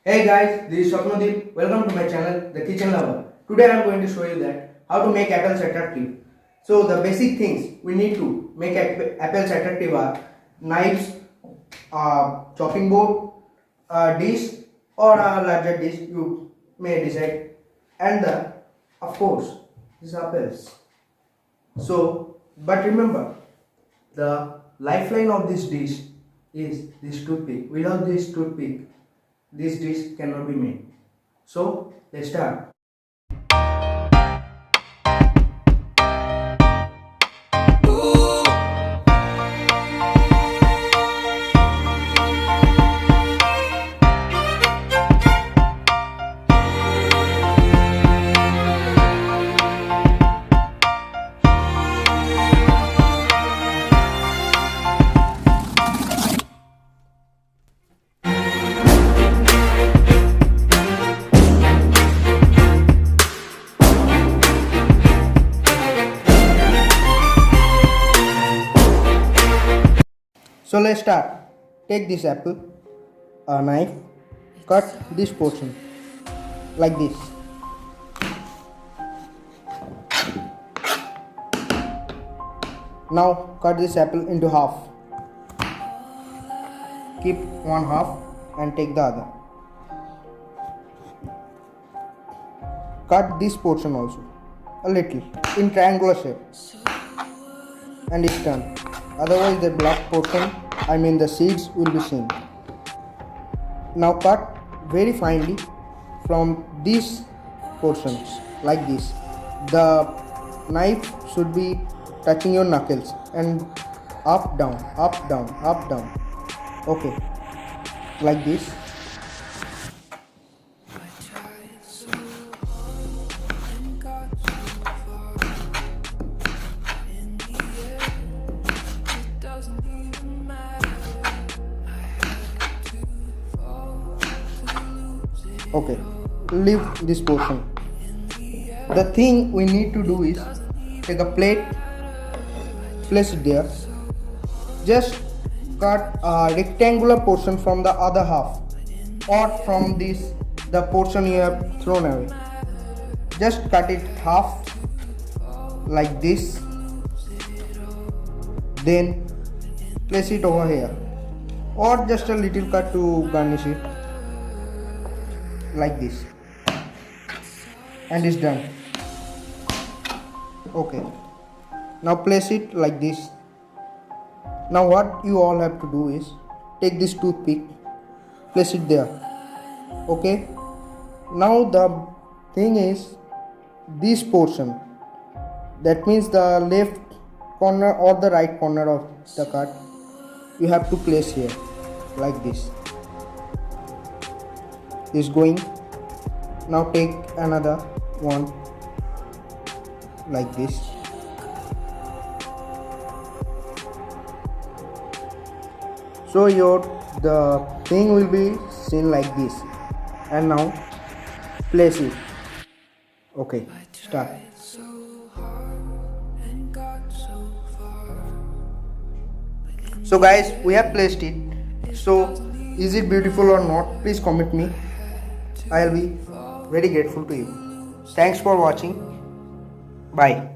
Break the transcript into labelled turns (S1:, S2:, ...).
S1: Hey guys, this is Swapnadeep. Welcome to my channel, The Kitchen Lover. Today I am going to show you that how to make apples attractive. So the basic things we need to make apples attractive are knives, chopping board, dish or a larger dish you may decide, and of course these apples. So, but remember, the lifeline of this dish is this toothpick. Without this toothpick, this dish cannot be made. So let's start. So let's start. Take this apple, a knife, cut this portion like this. Now cut this apple into half. Keep one half and take the other. Cut this portion also, a little, in triangular shape, and it's done. Otherwise the black portion, the seeds, will be seen. Now cut very finely from these portions like this. The knife should be touching your knuckles and up down, up down, up down. Okay, like this. Okay, leave this portion. The thing we need to do is take a plate, place it there. Just cut a rectangular portion from the other half, or from the portion you have thrown away. Just cut it half like this. Then place it over here, or just a little cut to garnish it. Like this, and it's done. Okay, now place it like this. Now what you all have to do is take this toothpick, place it there. Okay, now the thing is this portion, that means the left corner or the right corner of the cut, you have to place here like this. Is going. Now take another one like this. So the thing will be seen like this, and now place it. Okay, start. So guys, we have placed it. So is it beautiful or not? Please comment me. I'll be very grateful to you. Thanks for watching. Bye.